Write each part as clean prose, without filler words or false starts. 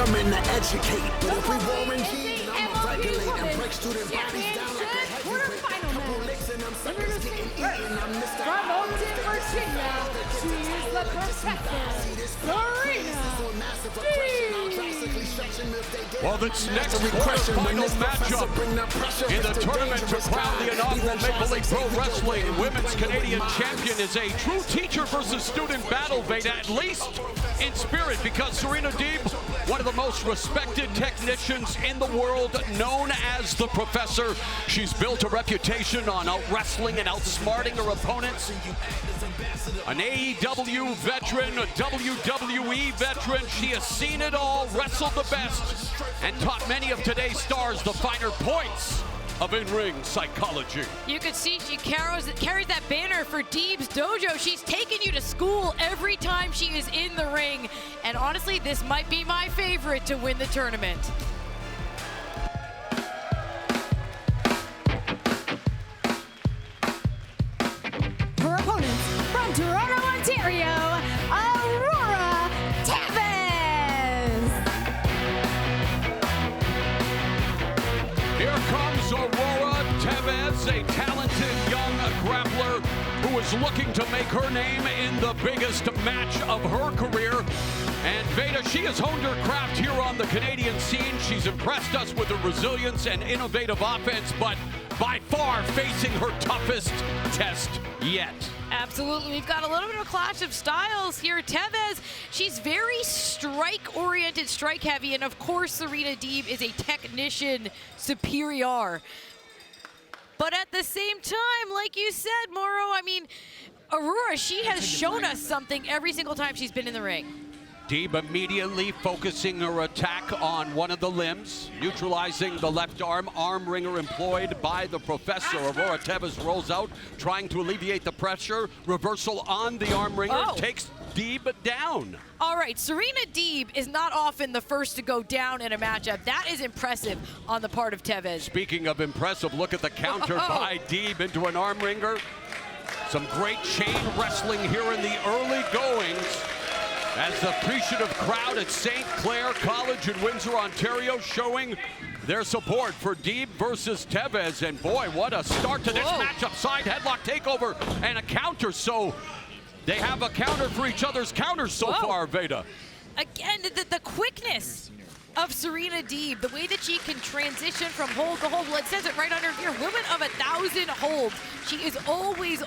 coming to educate. But if we warring G, then I'ma regulate and break student bodies down like a heavyweight. Couple licks and I'm suckers getting eaten. I'm Mr. From Oakton, Virginia, she is the perfecter, Serena Deeb. Well, this next quarterfinal matchup in the tournament to crown the inaugural Maple Leaf Pro Wrestling Women's Canadian Champion is a true teacher versus student battle, Veda, at least in spirit, because Serena Deeb, one of the most respected technicians in the world, known as the Professor. She's built a reputation on out-wrestling and outsmarting her opponents. An AEW veteran, a WWE veteran, she has seen it all, wrestled the best, and taught many of today's stars the finer points of in-ring psychology. You can see she carries that banner for Deeb's Dojo. She's taking you to school every time she is in the ring. And honestly, this might be my favorite to win the tournament. Her opponents from Toronto, Ontario, Aurora Teves. Here comes Aurora Teves, a talented young grappler who is looking to make her name in the biggest match of her career. And Veda, she has honed her craft here on the Canadian scene. She's impressed us with her resilience and innovative offense, but by far facing her toughest test yet. Absolutely. We've got a little bit of a clash of styles here. Teves, she's very strike-oriented, strike-heavy, and of course Serena Deeb is a technician superior. But at the same time, like you said, Mauro, I mean, Aurora, she has shown us something every single time she's been in the ring. Deeb immediately focusing her attack on one of the limbs, neutralizing the left arm wringer employed by the Professor. Aurora Teves rolls out, trying to alleviate the pressure. Reversal on the arm wringer takes Deeb down. All right, Serena Deeb is not often the first to go down in a matchup. That is impressive on the part of Teves. Speaking of impressive, look at the counter by Deeb into an arm wringer. Some great chain wrestling here in the early goings, as the appreciative crowd at St. Clair College in Windsor, Ontario, showing their support for Deeb versus Teves. And boy, what a start to this matchup. Side headlock takeover and a counter. So they have a counter for each other's counters so far, Veda. Again, the quickness of Serena Deeb, the way that she can transition from hold to hold. Well, it says it right under here, woman of 1,000 holds. She is always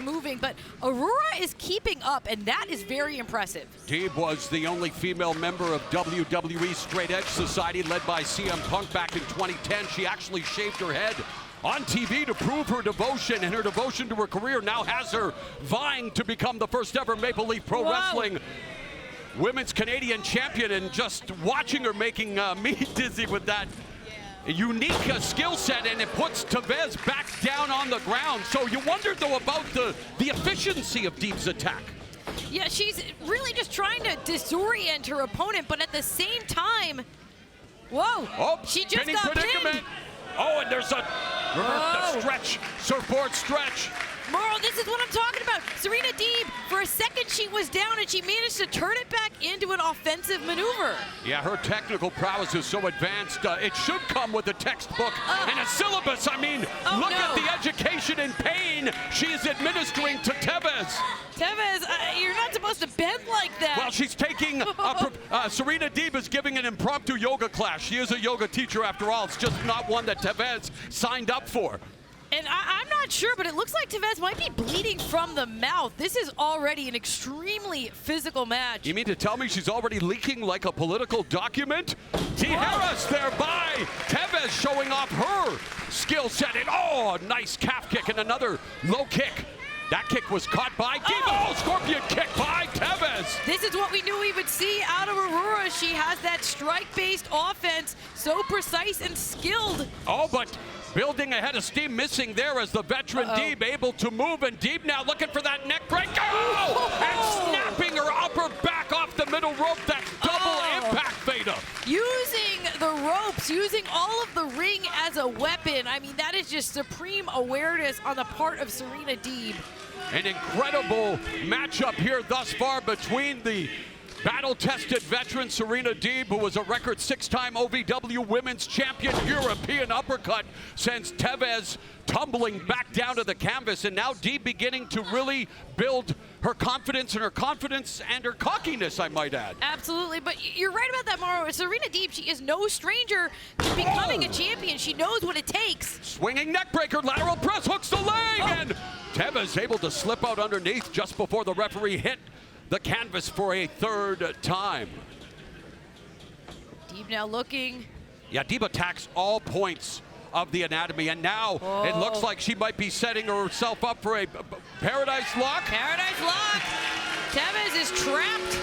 moving, but Aurora is keeping up, and that is very impressive. Deeb was the only female member of WWE Straight Edge Society, led by CM Punk back in 2010. She actually shaved her head on TV to prove her devotion, and her devotion to her career now has her vying to become the first ever Maple Leaf Pro Wrestling Women's Canadian Champion. And just watching her making me dizzy with that unique skill set, and it puts Teves back down on the ground. So you wondered though about the efficiency of Deeb's attack. Yeah, she's really just trying to disorient her opponent, but at the same time, she just got pinned. Oh, and there's a reverse stretch, surfboard stretch. Mauro, this is what I'm talking about. Serena Deeb, for a second she was down and she managed to turn it back into an offensive maneuver. Yeah, her technical prowess is so advanced. It should come with a textbook and a syllabus. I mean, look at the education and pain she's administering to Teves. Teves, you're not supposed to bend like that. Well, she's taking, Serena Deeb is giving an impromptu yoga class. She is a yoga teacher after all. It's just not one that Teves signed up for. And I'm not sure, but it looks like Teves might be bleeding from the mouth. This is already an extremely physical match. You mean to tell me she's already leaking like a political document? Tijeras there by Teves, showing off her skill set. And nice calf kick and another low kick. That kick was caught by Deeb. Scorpion kick by Teves. This is what we knew we would see out of Aurora. She has that strike-based offense, so precise and skilled. But building a head of steam, missing there as the veteran Deeb able to move, and Deeb now looking for that neck break. And snapping her upper back off the middle rope. That's double impact, Veda. Using the ropes, using all of the ring as a weapon. I mean, that is just supreme awareness on the part of Serena Deeb. An incredible matchup here thus far between the Battle-tested veteran Serena Deeb, who was a record 6-time OVW Women's Champion, European uppercut sends Teves tumbling back down to the canvas, and now Deeb beginning to really build her confidence and her cockiness, I might add. Absolutely, but you're right about that, Mauro. Serena Deeb, she is no stranger to becoming a champion. She knows what it takes. Swinging neckbreaker, lateral press, hooks the leg, and Teves able to slip out underneath just before the referee hit the canvas for a third time. Deeb now looking. Yeah, Deeb attacks all points of the anatomy, and now it looks like she might be setting herself up for a paradise lock. Paradise lock. Teves is trapped.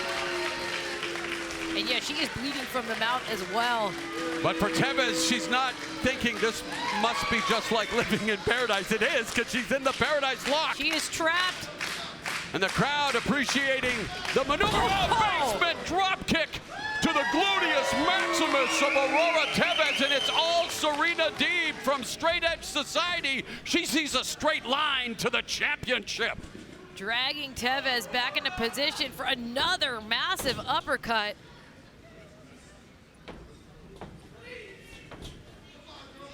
And yeah, she is bleeding from the mouth as well. But for Teves, she's not thinking this must be just like living in paradise. It is, because she's in the paradise lock. She is trapped. And the crowd appreciating the maneuver. Basement drop kick to the gluteus maximus of Aurora Teves, and it's all Serena Deeb from Straight Edge Society. She sees a straight line to the championship. Dragging Teves back into position for another massive uppercut.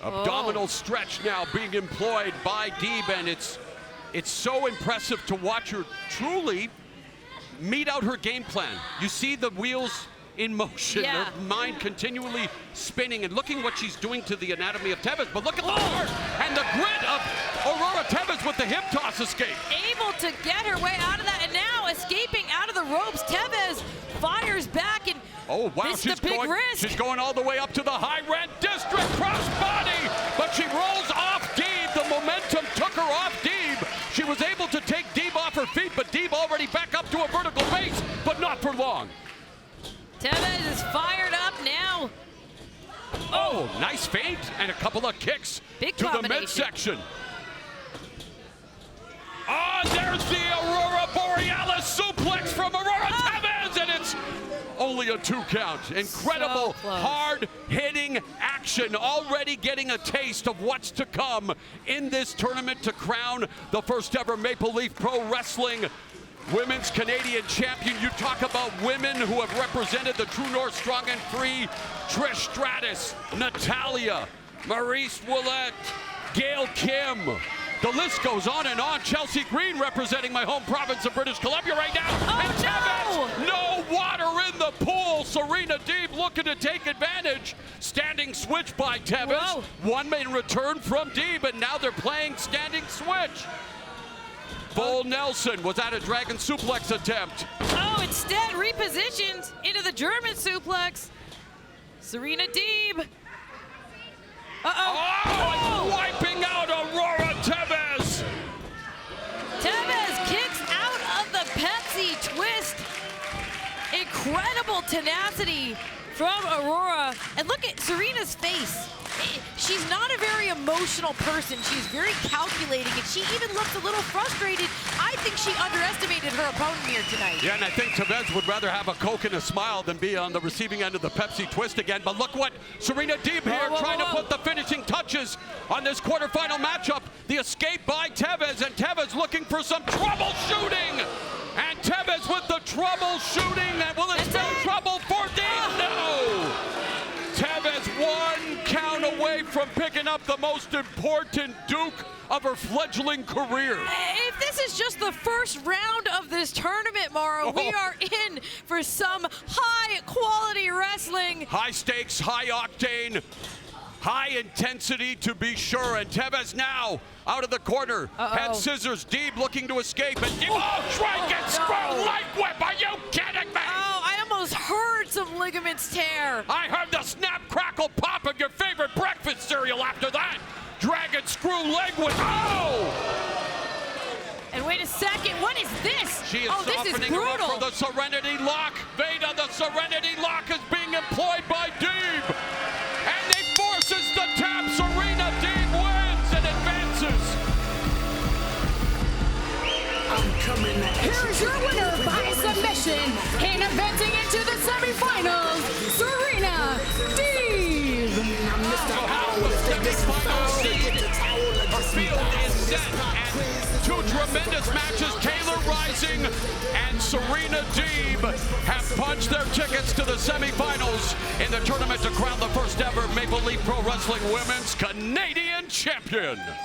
Abdominal stretch now being employed by Deeb, and it's so impressive to watch her truly mete out her game plan. You see the wheels in motion, her mind continually spinning, and looking what she's doing to the anatomy of Teves. But look at the heart and the grit of Aurora Teves with the hip toss escape. Able to get her way out of that, and now escaping out of the ropes. Teves fires back, and she's going all the way up to the high rent district crossbody, but she rolls off Deeb. The momentum took her off Deeb. She was able to take Deeb off her feet, but Deeb already back up to a vertical base, but not for long. Teves is fired up now. Oh, nice feint and a couple of kicks to the midsection. Oh, there's the Aurora Borealis suplex from Aurora Teves, and it's only a 2 count. Incredible, hard-hitting action, already getting a taste of what's to come in this tournament to crown the first ever Maple Leaf Pro Wrestling Women's Canadian Champion. You talk about women who have represented the True North Strong and Free: Trish Stratus, Natalia, Maurice Ouellette, Gail Kim. The list goes on and on. Chelsea Green representing my home province of British Columbia right now. And Teves, no water in the pool. Serena Deeb looking to take advantage. Standing switch by Teves. One main return from Deeb, and now they're playing standing switch. Bull Nelson, was that a dragon suplex attempt? Oh, instead repositioned into the German suplex. Serena Deeb. Oh, wiping out Aurora Teves. Teves kicks out of the Pepsi twist. Incredible tenacity from Aurora. And look at Serena's face. She's not a very emotional person. She's very calculating, and she even looks a little frustrated. I think she underestimated her opponent here tonight. Yeah, and I think Teves would rather have a Coke and a smile than be on the receiving end of the Pepsi twist again. But look what Serena Deeb here trying to put the finishing touches on this quarterfinal matchup. The escape by Teves, and Teves looking for some troubleshooting. And Teves with the troubleshooting, and will it spell trouble for Deeb? No! Teves 1 count away from picking up the most important Duke of her fledgling career. If this is just the first round of this tournament, Mauro, we are in for some high-quality wrestling. High stakes, high octane, high intensity to be sure. And Teves now out of the corner. Head scissors, Deeb looking to escape. And Deeb, strike and screw leg whip. Are you kidding me? I almost heard some ligaments tear. I heard the snap, crackle, pop of your favorite breakfast cereal after that. Dragon screw leg whip. And wait a second, what is this? She is this is softening her up brutal. for the Serenity Lock. Veda, the Serenity Lock is being employed by Deeb. And he forces the tap. Serena Deeb wins and advances. Here's your winner by submission and advancing into the semifinals, Serena Deeb. Her field is set, and 2 tremendous matches. Taylor Rising and Serena Deeb have punched their tickets to the semifinals in the tournament to crown the first ever Maple Leaf Pro Wrestling Women's Canadian Champion.